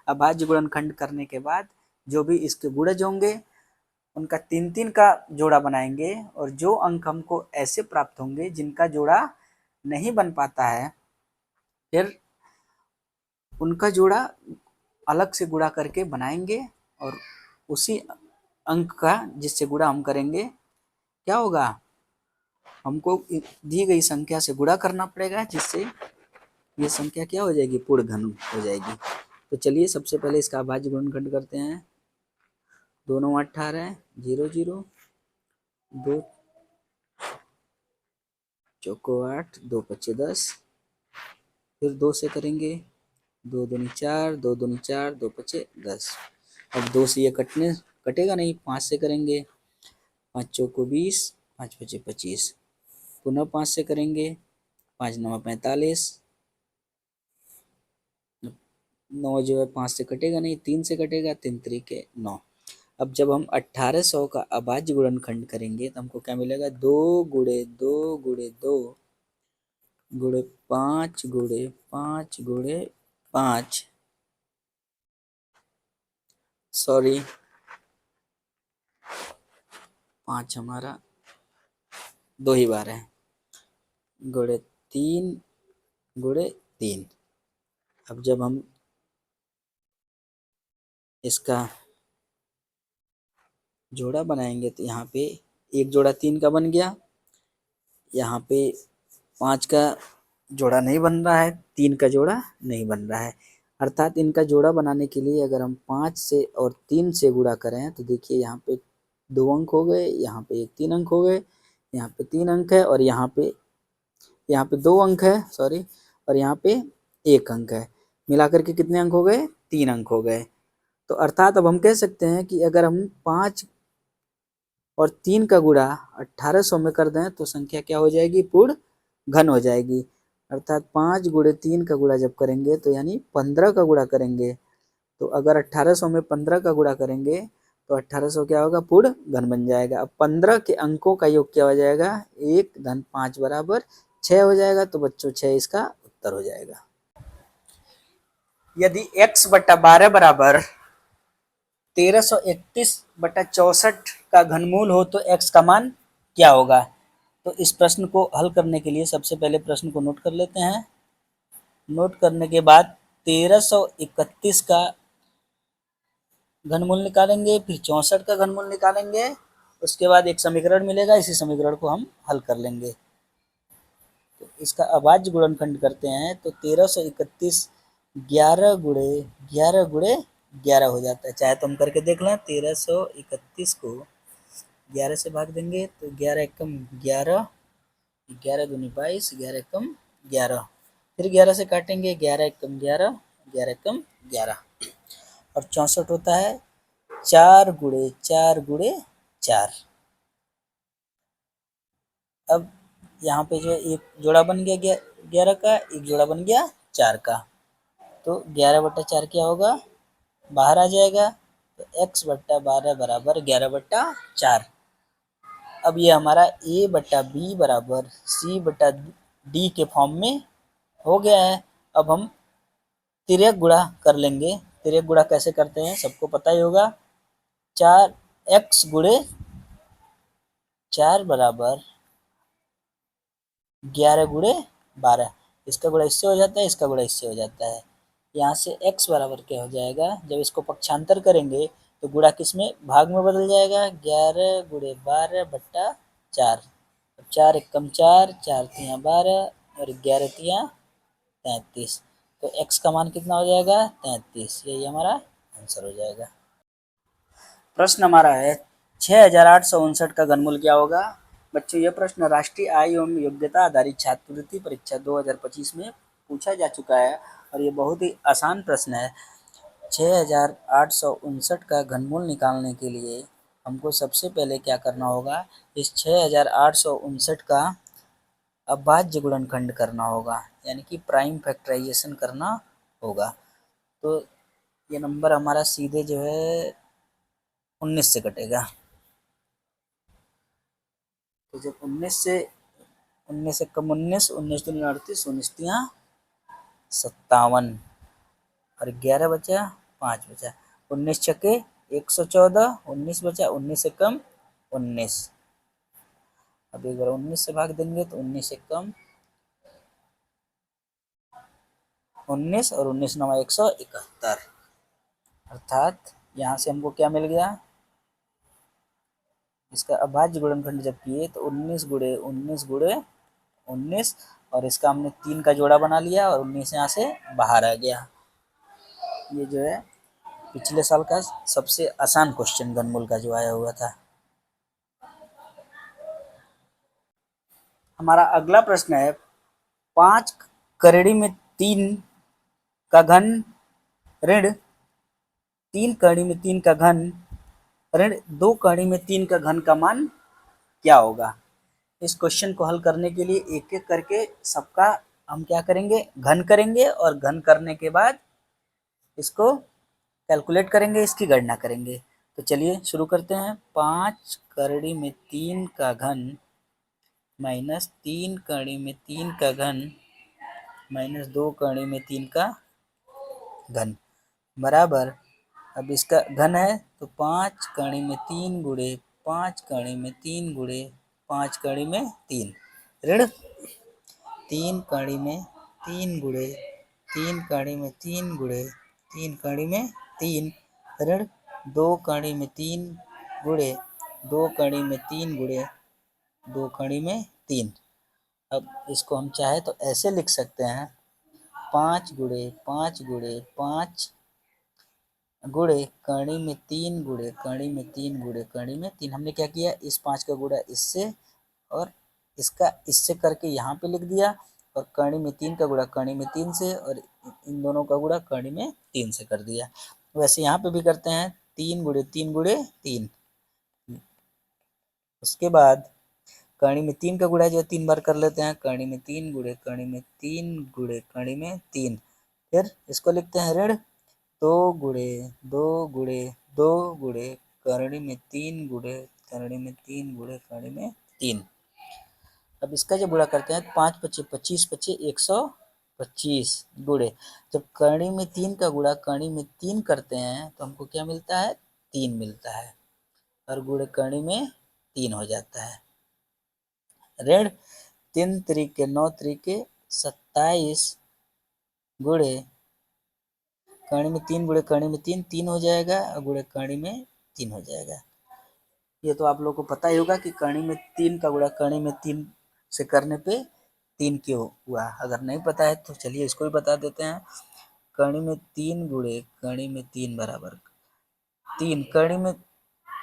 अभाज्य गुणनखंड करने के बाद जो भी इसके गुणज होंगे उनका 3 3 का जोड़ा बनाएंगे, और जो अंक हमको ऐसे प्राप्त होंगे जिनका जोड़ा नहीं बन पाता है, फिर उनका जोड़ा अलग से गुणा करके बनाएंगे, और उसी अंक का जिससे गुणा हम करेंगे क्या होगा, हमको दी गई संख्या से गुणा करना पड़ेगा, जिससे ये संख्या क्या हो जाएगी, पूर्ण घन हो जाएगी। तो चलिए सबसे पहले इसका अभाज्य गुणनखंड करते हैं। 2 9 18 0 0 2 चौको 8, 2 पच्चे 10, फिर 2 से करेंगे, 2 दूनी 4, 2 दूनी 4, 2 पच्चे 10। अब 2 से ये कटेगा नहीं, 5 से करेंगे, 5 चौको 20, 5 पच्चे 25, पुनः 5 से करेंगे, 5 नवा 45, 9 जो है 5 से कटेगा नहीं, 3 से कटेगा, 3 त्रिके 9। अब जब हम 1800 का अभाज्य गुणनखंड करेंगे तो हमको क्या मिलेगा, 2 गुणे 2 गुणे 2 गुणे 5 गुणे 5 गुणे 5, सॉरी 5 हमारा 2 ही बार है, गुणे 3 गुणे 3। अब जब हम इसका जोड़ा बनाएंगे तो यहाँ पे एक जोड़ा 3 का बन गया, यहाँ पे 5 का जोड़ा नहीं बन रहा है, 3 का जोड़ा नहीं बन रहा है। अर्थात इनका जोड़ा बनाने के लिए अगर हम 5 से और 3 से गुणा करें तो देखिए यहाँ पे 2 अंक हो गए, यहाँ पे एक 3 अंक हो गए, यहाँ पे 3 अंक है और यहाँ पे 2 अंक है, सॉरी, और यहाँ पे 1 अंक है। मिलाकर के कितने अंक हो गए, 3 अंक हो गए। तो अर्थात अब हम कह सकते हैं कि अगर हम 5 और 3 का गुणा 1800 में कर दें तो संख्या क्या हो जाएगी, पूर्ण घन हो जाएगी। अर्थात 5 गुणे 3 का गुणा जब करेंगे तो यानी 15 का गुणा करेंगे, तो अगर 1800 में 15 का गुणा करेंगे तो 1800 क्या होगा, पूर्ण घन बन जाएगा। अब 15 के अंकों का योग क्या हो जाएगा, 1 धन 5 बराबर 6 हो जाएगा। तो बच्चों 6 इसका उत्तर हो जाएगा। यदि x बटा 12 बराबर 1331/64 का घनमूल हो तो x का मान क्या होगा। तो इस प्रश्न को हल करने के लिए सबसे पहले प्रश्न को नोट कर लेते हैं। नोट करने के बाद 1331 का घनमूल निकालेंगे, फिर 64 का घनमूल निकालेंगे, उसके बाद एक समीकरण मिलेगा, इसी समीकरण को हम हल कर लेंगे। तो इसका अभाज्य गुणनखंड करते हैं तो 1331 11 गुणे 11 गुणे 11 हो जाता है। चाहे तो हम करके देख लें, 1331 को 11 से भाग देंगे तो 11 एकम 11, 11 दूनी 22, 11 एकम 11, फिर 11 से काटेंगे, 11 एकम 11, 11 एकम 11, और 64 होता है 4 गुणे 4 गुणे 4। अब यहाँ पे जो एक जोड़ा बन गया 11 का, एक जोड़ा बन गया 4 का, तो 11/4 क्या होगा, बाहर आ जाएगा। तो x/12 बराबर 11/4। अब ये हमारा a/b बराबर c/d के फॉर्म में हो गया है। अब हम तिर्यक गुणा कर लेंगे। तिर्यक गुणा कैसे करते हैं सबको पता ही होगा। 4x गुणे 4 बराबर 11 गुणे 12, इसका गुणा इससे हो जाता है, इसका गुणा इससे हो जाता है। यहाँ से x बराबर क्या हो जाएगा, जब इसको पक्षांतर करेंगे तो गुणा किस में, भाग में बदल जाएगा, 11 गुणे 12/4। 4 एकम 4, 4 तिया 12 और 11 तिया 33। तो x का मान कितना हो जाएगा, 33। यही हमारा आंसर हो जाएगा। प्रश्न हमारा है 6859 का घनमूल क्या होगा। बच्चों यह प्रश्न राष्ट्रीय आय एवं योग्यता आधारित छात्रवृत्ति परीक्षा 2025 में पूछा जा चुका है और ये बहुत ही आसान प्रश्न है। 6859 का घनमूल निकालने के लिए हमको सबसे पहले क्या करना होगा, इस 6859 का अभाज्य गुणनखंड करना होगा, यानी कि प्राइम फैक्टराइजेशन करना होगा। तो ये नंबर हमारा सीधे जो है 19 से कटेगा। तो जब 19 से कम 19, 19 दूनी 38, 19 तिया 57 और 11 बचा, 5 बचा, 19 छक्के 114, 19 बचा, 19 से कम 19। अब एक बार 19 से भाग देंगे तो 19 से कम 19 और 19 नवा 171। अर्थात यहाँ से हमको क्या मिल गया, इसका अभाज्य गुणनखंड जब किए तो 19 गुणे 19 गुणे 19, और इसका हमने 3 का जोड़ा बना लिया और 19 यहाँ से बाहर आ गया। ये जो है पिछले साल का सबसे आसान क्वेश्चन घनमूल का जो आया हुआ था। हमारा अगला प्रश्न है 5 कड़ी में 3 का घन ऋण 3 कड़ी में 3 का घन ऋण 2 कड़ी में 3 का घन का मान क्या होगा। इस क्वेश्चन को हल करने के लिए एक एक करके सबका हम क्या करेंगे, घन करेंगे और घन करने के बाद इसको कैलकुलेट करेंगे, इसकी गणना करेंगे। तो चलिए शुरू करते हैं। 5 कड़ी में 3 का घन माइनस 3 कड़ी में 3 का घन माइनस 2 कड़ी में 3 का घन बराबर, अब इसका घन है तो 5 कड़ी में 3 गुणे 5 कड़ी में 3 गुणे 5 कड़ी में 3 ऋण 3 कड़ी में 3 गुणे 3 कड़ी में 3 गुणे 3 कड़ी में 3 ऋण 2 कड़ी में 3 गुणे 2 कड़ी में 3 गुणे 2 कड़ी में 3। अब इसको हम चाहे तो ऐसे लिख सकते हैं 5 गुणे 5 गुणे 5 गुणे कड़ी में 3 गुणे कड़ी में 3 गुणे कड़ी में 3। हमने क्या किया, इस 5 का गुणा इससे और इसका इससे करके यहाँ पे लिख दिया, और कड़ी में 3 का गुणा कड़ी में 3 से और इन दोनों का गुणा कड़ी में 3 से कर दिया। वैसे यहाँ पे भी करते हैं 3 गुणे 3 गुणे 3। उसके बाद कड़ी में 3 का गुणा जो 3 बार कर लेते हैं, कड़ी में 3 गुणे कड़ी में 3 गुणे कड़ी में 3। फिर इसको लिखते हैं ऋण 2 गुणे 2 गुणे 2 गुणे कड़ी में 3 गुणे कड़ी में 3 गुणे कड़ी में 3। अब इसका जब गुणा करते हैं 5 पच्चीस 25 पच्चीस 125 गुणे, जब कड़ी में 3 का गुणा कड़ी में 3 करते हैं तो हमको क्या मिलता है, 3 मिलता है, और गुणे कड़ी में 3 हो जाता है। ऋण 3 तरीके 9 तरीके 27 गुणे कड़ी में 3 गुणे कड़ी में 3 3 हो जाएगा, और गुणे कड़ी में 3 हो जाएगा। ये तो आप लोग को पता ही होगा कि कड़ी में 3 का गुणा कड़ी में 3 से करने पे 3 क्यों हुआ। अगर नहीं पता है तो चलिए इसको भी बता देते हैं। कड़ी में 3 गुणे कड़ी में 3 बराबर 3, कड़ी में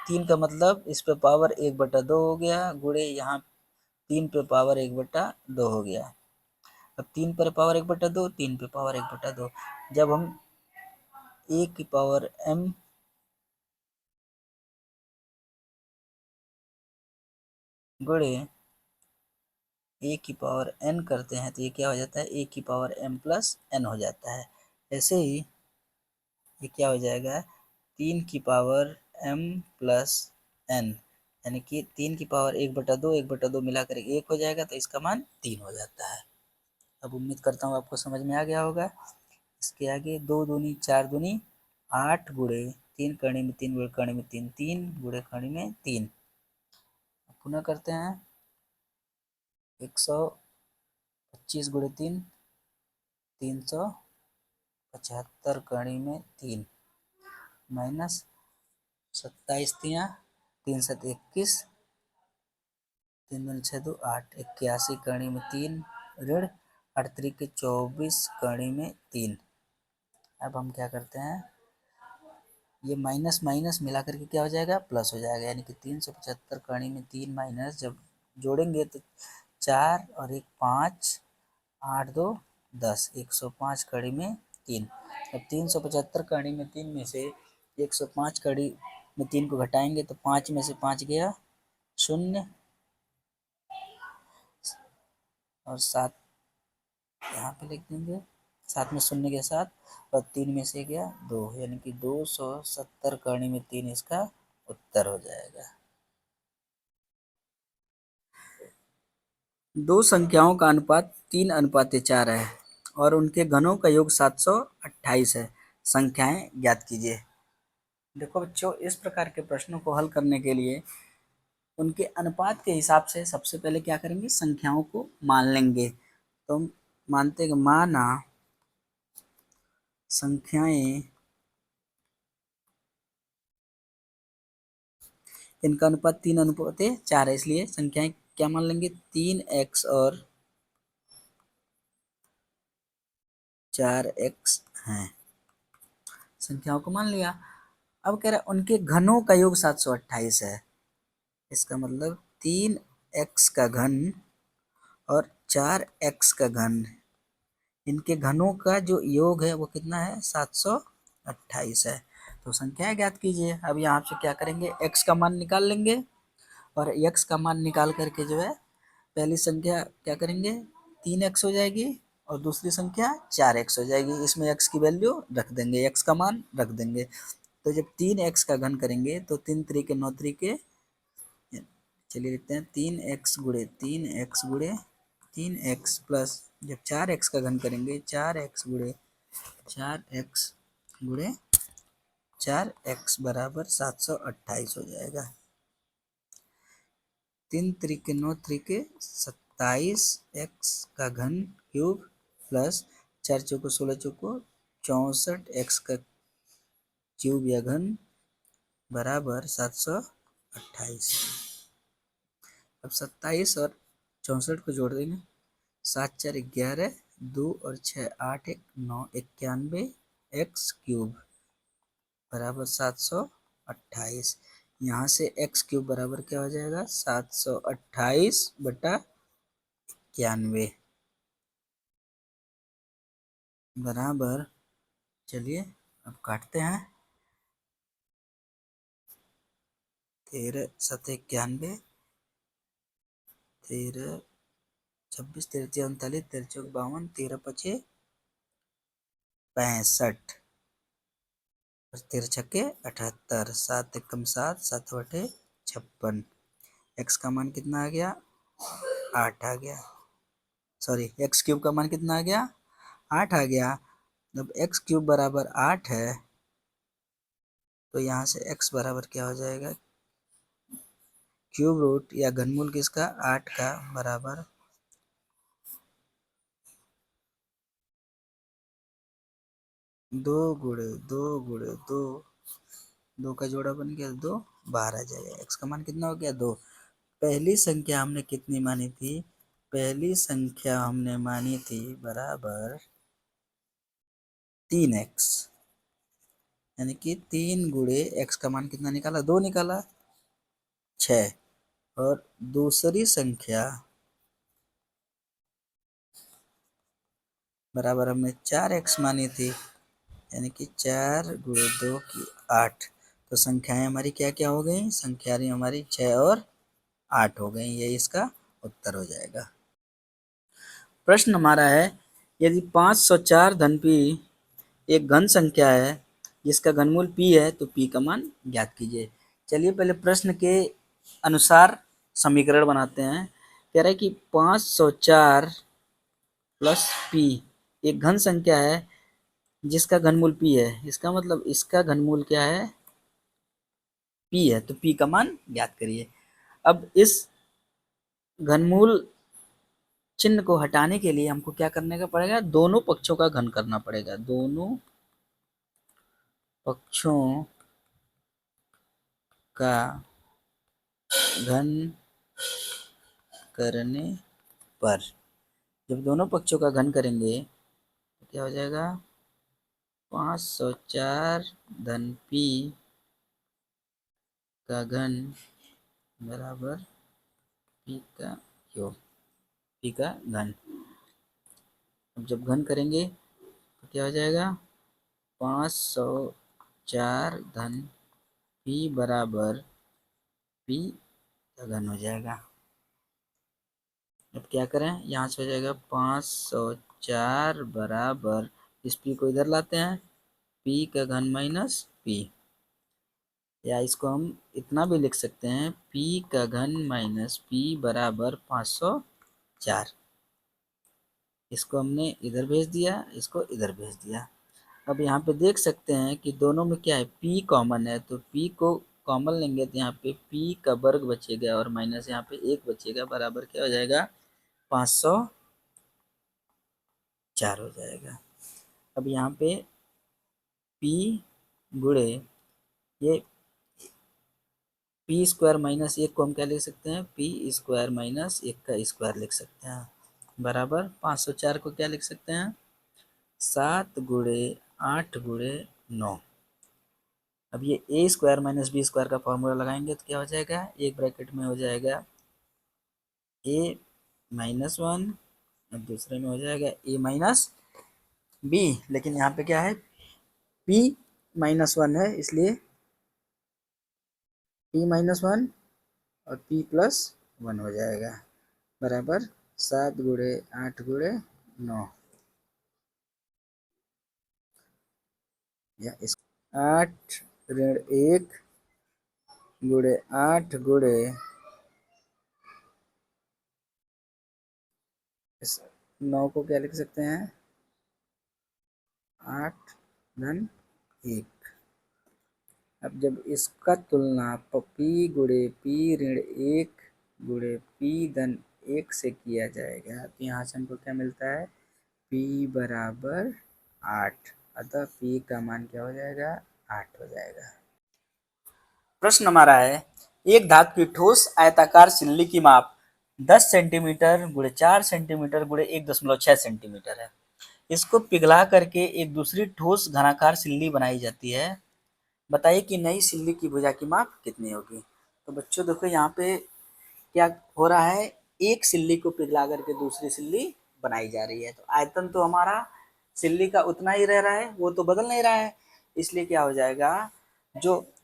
3 का मतलब इस पे पावर 1/2 हो गया, गुणे यहाँ 3 पे पावर 1/2 हो गया। अब 3 पर पावर 1/2, 3 पे पावर 1/2। जब हम a की पावर m गुणे a की पावर n करते हैं तो ये क्या हो जाता है, a की पावर m प्लस n हो जाता है। ऐसे ही ये क्या हो जाएगा, 3 की पावर m प्लस n, यानी कि 3 की पावर 1/2 1/2 मिलाकर 1 हो जाएगा, तो इसका मान 3 हो जाता है। अब उम्मीद करता हूँ आपको समझ में आ गया होगा। इसके आगे 2 दूनी 4 दूनी 8 गुणे 3 कड़ी में 3 गुणे कड़ी में 3 3 गुणे कड़ी में 3। पुनः करते हैं 125 गुणे 3 375 कड़ी में 3 माइनस 27 3 7 21 3 दूनी 6 2 8 81 कड़ी में 3 ऋण 8 तरीके 24 कड़ी में 3। अब हम क्या करते हैं, ये माइनस माइनस मिला करके क्या हो जाएगा, प्लस हो जाएगा, यानी कि 375 कड़ी में 3 माइनस जब जोड़ेंगे तो 4 और 1 5 8 2 10 105 कड़ी में 3। अब 375 कड़ी में 3 में से 105 कड़ी में 3 को घटाएंगे तो 5 में से 5 गया 0 और 7 यहाँ पे लिख देंगे, 7 में 0 के साथ, और 3 में से गया 2, यानी कि 270 कड़ी में 3 इसका उत्तर हो जाएगा। दो संख्याओं का अनुपात 3:4 है और उनके घनों का योग 728 है। संख्याएं ज्ञात कीजिए। देखो बच्चों, इस प्रकार के प्रश्नों को हल करने के लिए उनके अनुपात के हिसाब से सबसे पहले क्या करेंगे, संख्याओं को मान लेंगे। तो हम मानते हैं कि माना संख्याएं, इनका अनुपात 3:4 है, इसलिए संख्याएं क्या मान लेंगे, 3x और 4x हैं। संख्याओं को मान लिया। अब कह रहा है उनके घनों का योग 728 है। इसका मतलब 3x का घन और 4x का घन, इनके घनों का जो योग है वो कितना है, 728 है। तो संख्या ज्ञात कीजिए। अब यहाँ से क्या करेंगे, x का मान निकाल लेंगे और x का मान निकाल करके जो है पहली संख्या क्या करेंगे, 3x हो जाएगी और दूसरी संख्या 4x हो जाएगी। इसमें x की वैल्यू रख देंगे, x का मान रख देंगे। तो जब 3x का घन करेंगे तो 3 3 9 3, चलिए लिखते हैं 3x गुणे 3x गुणे 3x प्लस जब 4x का घन करेंगे 4x गुणे 4x गुणे 4x बराबर 728 हो जाएगा। 3 3 9 3, 27x का घन क्यूब प्लस 4 चौको 16 चौको 64x का क्यूब या घन बराबर 728। अब 27 और 64 को जोड़ देंगे, 7 4 11, 2 और 6 8 1 9 91 एक्स क्यूब बराबर 728। यहाँ से एक्स क्यूब बराबर क्या हो जाएगा, 728 बटा 91 बराबर, चलिए अब काटते हैं, 13 7 91, 13 26 13 39 13 चौक 52 13 पचे 65 और 13 छक्के 78, 7 एकम 7 7 बटे 56। एक्स का मान कितना आ गया, 8 आ गया। सॉरी, एक्स क्यूब का मान कितना आ गया, 8 आ गया। जब एक्स क्यूब बराबर 8 है तो यहाँ से एक्स बराबर क्या हो जाएगा, क्यूब रूट या घनमूल किसका, 8 का बराबर 2 गुणे 2 गुणे 2, 2 का जोड़ा बन गया 2, बाहर आ जाएगा। एक्स का मान कितना हो गया, 2। पहली संख्या हमने कितनी मानी थी, पहली संख्या हमने मानी थी बराबर 3x, यानी कि 3 गुणे एक्स का मान कितना निकाला, 2 निकाला, 6। और दूसरी संख्या बराबर हमने 4x मानी थी, यानी कि 4 गुणे 2 की 8। तो संख्याएं हमारी क्या क्या हो गई, संख्याएं हमारी 6 और 8 हो गई। ये इसका उत्तर हो जाएगा। प्रश्न हमारा है, यदि 504 धन p एक घन संख्या है जिसका घनमूल p है तो p का मान ज्ञात कीजिए। चलिए पहले प्रश्न के अनुसार समीकरण बनाते हैं। कह रहा है कि 504 प्लस p एक घन संख्या है जिसका घनमूल p है। इसका मतलब इसका घनमूल क्या है, p है, तो p का मान ज्ञात करिए। अब इस घनमूल चिन्ह को हटाने के लिए हमको क्या करने का पड़ेगा, दोनों पक्षों का घन करना पड़ेगा। दोनों पक्षों का घन करने पर, जब दोनों पक्षों का घन करेंगे तो क्या हो जाएगा, 504 धन p का घन बराबर p का योग, p का घन। अब जब घन करेंगे तो क्या हो जाएगा, 504 धन p बराबर p का घन हो जाएगा। अब क्या करें, यहाँ से हो जाएगा 504 बराबर, इस p को इधर लाते हैं, p का घन माइनस p, या इसको हम इतना भी लिख सकते हैं, p का घन माइनस p बराबर 504। इसको हमने इधर भेज दिया, इसको इधर भेज दिया। अब यहाँ पे देख सकते हैं कि दोनों में क्या है, p कॉमन है, तो p को कॉमन लेंगे तो यहाँ पे p का वर्ग बचेगा और माइनस यहाँ पे 1 बचेगा, बराबर क्या हो जाएगा, 504 हो जाएगा। अब यहाँ पे p गुणे ये p स्क्वायर माइनस 1 को हम क्या लिख सकते हैं, p स्क्वायर माइनस 1 का स्क्वायर लिख सकते हैं, बराबर 504 को क्या लिख सकते हैं, 7 गुणे 8 गुणे 9। अब ये ए स्क्वायर माइनस बी स्क्वायर का फॉर्मूला लगाएंगे तो क्या हो जाएगा, एक ब्रैकेट में हो जाएगा ए -1, अब दूसरे में हो जाएगा a माइनस b, लेकिन यहाँ पे क्या है p -1 है, इसलिए p -1 और p + 1 हो जाएगा बराबर 7 गुणे 8 गुणे 9, या इस 8 ऋण 1 गुणे 8 गुणे इस 9 को क्या लिख सकते हैं 8 धन 1। अब जब इसका तुलना p गुणे p ऋण 1 गुणे p धन 1 से किया जाएगा तो यहाँ से हमको क्या मिलता है p बराबर 8, अतः p का मान क्या हो जाएगा 8 हो जाएगा। प्रश्न हमारा है एक धातु की ठोस आयताकार सिल्ली की माप 10 सेंटीमीटर गुणे 4 सेंटीमीटर गुणे 1.6 सेंटीमीटर है। इसको पिघला करके एक दूसरी ठोस घनाकार सिल्ली बनाई जाती है। बताइए कि नई सिल्ली की भुजा की माप कितनी होगी। तो बच्चों देखो यहाँ पे क्या हो रहा है, एक सिल्ली को पिघला करके दूसरी सिल्ली बनाई जा रही है, तो आयतन तो हमारा सिल्ली का उतना ही रह रहा है, वो तो बदल नहीं रहा है, इसलिए क्या हो जाएगा जो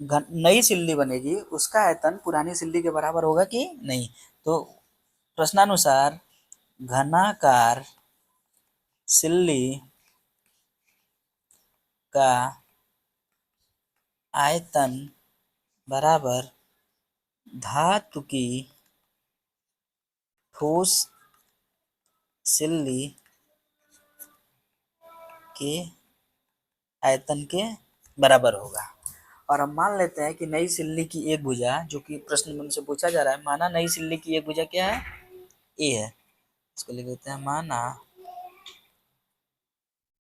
नई सिल्ली बनेगी उसका आयतन पुरानी सिल्ली के बराबर होगा कि नहीं। तो प्रश्नानुसार घनाकार सिल्ली का आयतन बराबर धातु की ठोस सिल्ली के आयतन के बराबर होगा। और हम मान लेते हैं कि नई सिल्ली की एक भुजा, जो कि प्रश्न में से पूछा जा रहा है, माना नई सिल्ली की एक भुजा क्या है ए है, इसको लिख देते हैं माना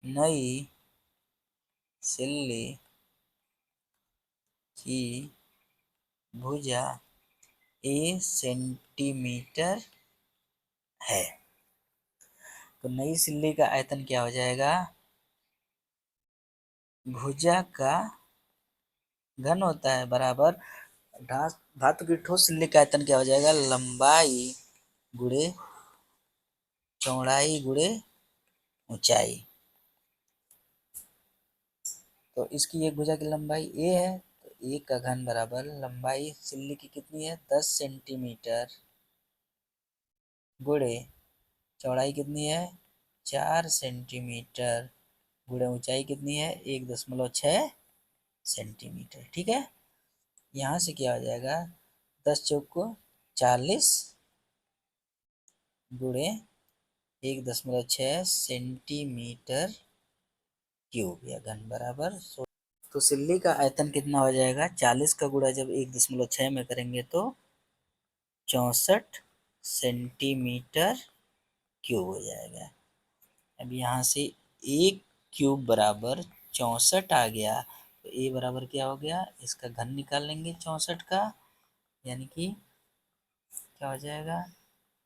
नई सिल्ली की भुजा ए सेंटीमीटर है। तो नई सिल्ली का आयतन क्या हो जाएगा, भुजा का घन होता है बराबर धातु की ठोस सिल्ली का आयतन क्या हो जाएगा, लंबाई गुणे चौड़ाई गुणे ऊंचाई। तो इसकी एक भुजा की लंबाई ए है, तो ए का घन बराबर लंबाई सिल्ली की कितनी है 10 सेंटीमीटर गुणे चौड़ाई कितनी है 4 सेंटीमीटर गुणे ऊंचाई कितनी है 1.6 सेंटीमीटर। ठीक है, यहाँ से क्या हो जाएगा 10 चौक को 40 गुणे 1.6 सेंटीमीटर क्यूब या घन बराबर। तो सिल्ली का आयतन कितना हो जाएगा 40 का गुणा जब 1.6 में करेंगे तो 64 सेंटीमीटर क्यूब हो जाएगा। अब यहाँ से एक क्यूब बराबर 64 आ गया, तो ए बराबर क्या हो गया, इसका घन निकाल लेंगे 64 का, यानी कि क्या हो जाएगा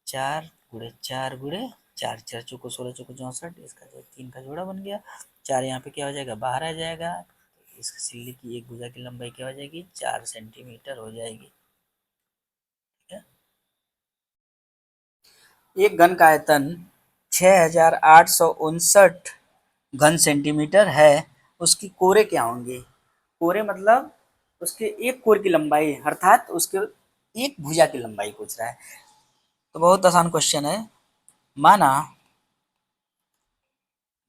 4 गुणे 4 गुणे 4, 4 चौको 16 चौको 64, इसका जो 3 का जोड़ा बन गया, 4 यहाँ पे क्या हो जाएगा बाहर आ जाएगा, इस सिल्ली की एक भुजा की लंबाई क्या हो जाएगी 4 सेंटीमीटर हो जाएगी। ठीक है, एक घन का आयतन 6859 घन सेंटीमीटर है, उसकी कोरे क्या होंगे। कोरे मतलब उसके एक कोर की लंबाई, अर्थात उसके एक भुजा की लंबाई पूछ रहा है। तो बहुत आसान क्वेश्चन है, माना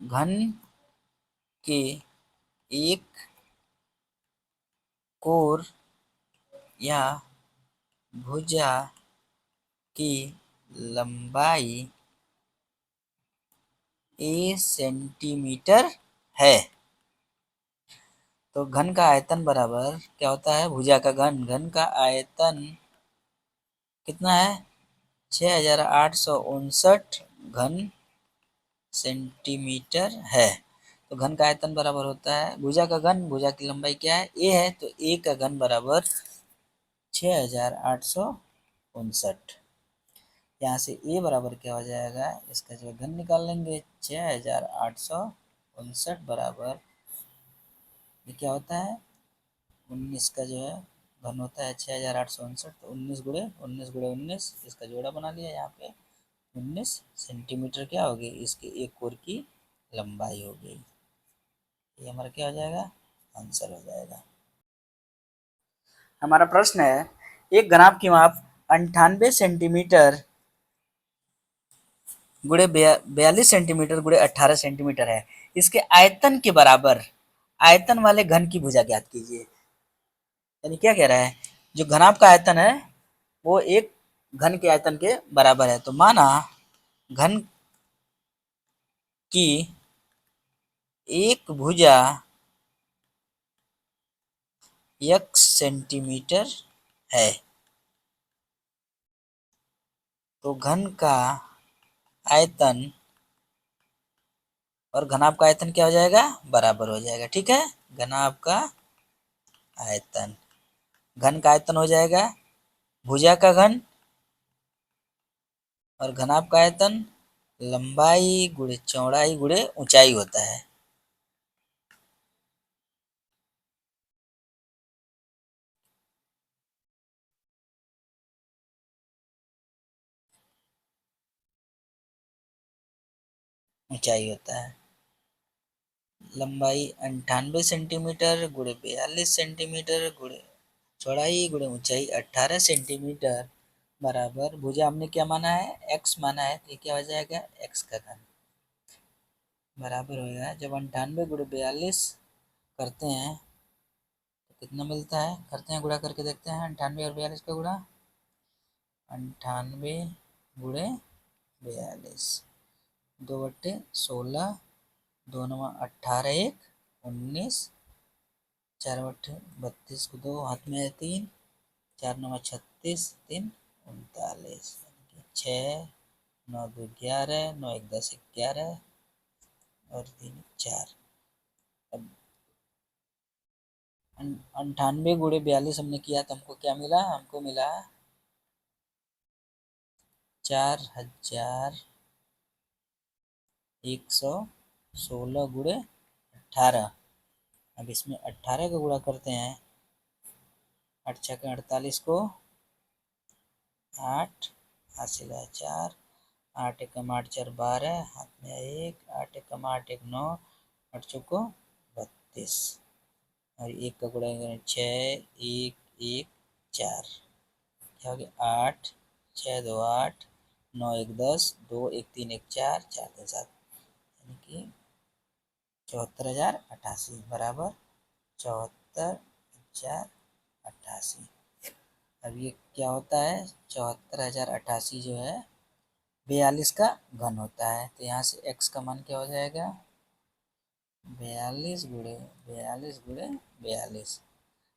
घन के एक कोर या भुजा की लंबाई ए सेंटीमीटर है, तो घन का आयतन बराबर क्या होता है भुजा का घन, घन का आयतन कितना है 6859 घन सेंटीमीटर है। तो घन का आयतन बराबर होता है भुजा का घन, भुजा की लंबाई क्या है ए है, तो ए का घन बराबर 6859। यहाँ से ए बराबर क्या हो जाएगा, इसका जो घन निकाल लेंगे 6859 बराबर ये क्या होता है 19 का जो है घन होता है 6869, तो 19 गुणे 19 गुणे 19, इसका जोड़ा बना लिया यहाँ पे। 19 सेंटीमीटर क्या होगी, इसके एक कोर की लंबाई हो गई। ये हमारा क्या हो जाएगा, आंसर हो जाएगा। हमारा प्रश्न है, एक घनाभ की माप 98 सेंटीमीटर गुणे 42 सेंटीमीटर गुणे 18 सेंटीमीटर है, इसके आयतन के बराबर आयतन वाले घन की भुजा ज्ञात कीजिए। यानी क्या कह रहा है, जो घनाभ का आयतन है वो एक घन के आयतन के बराबर है। तो माना घन की एक भुजा x सेंटीमीटर है, तो घन का आयतन और घनाभ का आयतन क्या हो जाएगा, बराबर हो जाएगा। ठीक है, घनाभ का आयतन, घन का आयतन हो जाएगा भुजा का घन, और घनाभ का आयतन लंबाई गुणे चौड़ाई गुणे ऊंचाई होता है। ऊंचाई होता है, लंबाई 98 सेंटीमीटर गुणे 42 सेंटीमीटर गुणे चौड़ाई गुणे ऊंचाई 18 सेंटीमीटर बराबर भुजा हमने क्या माना है, x माना है, तो ये क्या हो जाएगा, x का घन बराबर होगा। जब 98 गुणे 42 करते हैं तो कितना मिलता है, करते हैं गुणा करके देखते हैं, 98 और 42 का गुणा, 98 गुणे 42, 2/16, 2 9 18, 1 19, 4/32 को 2 हाथ में है 3, 4 9 36, 3 39, 6 9 2 11, 9 1 10 11 और 3 4। अब 98 गुणे 42 हमने किया तो हमको क्या मिला, हमको मिला 4116 गुणे 18। अब इसमें 18 का गुणा करते हैं, 8 6 के 48 को 8 हासिल है 4, 8 एकम 8 4 12, हाथ में 1, 8 एकम 8 1 9, 8 चौको 32, और एक का गुणा करें 6 1 1 4, क्या हो गया 8 6 2 8, 9 1 10, 2 1 3 1 4, 4 2 7, यानी कि 74,088 बराबर 74,088। अब ये क्या होता है, 74,088 जो है 42 का घन होता है। तो यहाँ से x का मान क्या हो जाएगा, 42 गुणे 42 गुणे 42।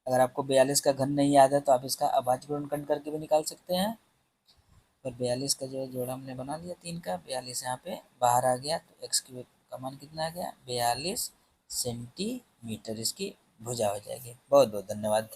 अगर आपको 42 का घन नहीं याद है तो आप इसका अभाज्य गुणनखंड करके भी निकाल सकते हैं। और 42 का जो जोड़ा हमने बना लिया 3 का, 42 यहाँ पे बाहर आ गया, तो x की का मान कितना आ गया, 42 सेंटीमीटर इसकी भुजा हो जाएगी। बहुत बहुत धन्यवाद।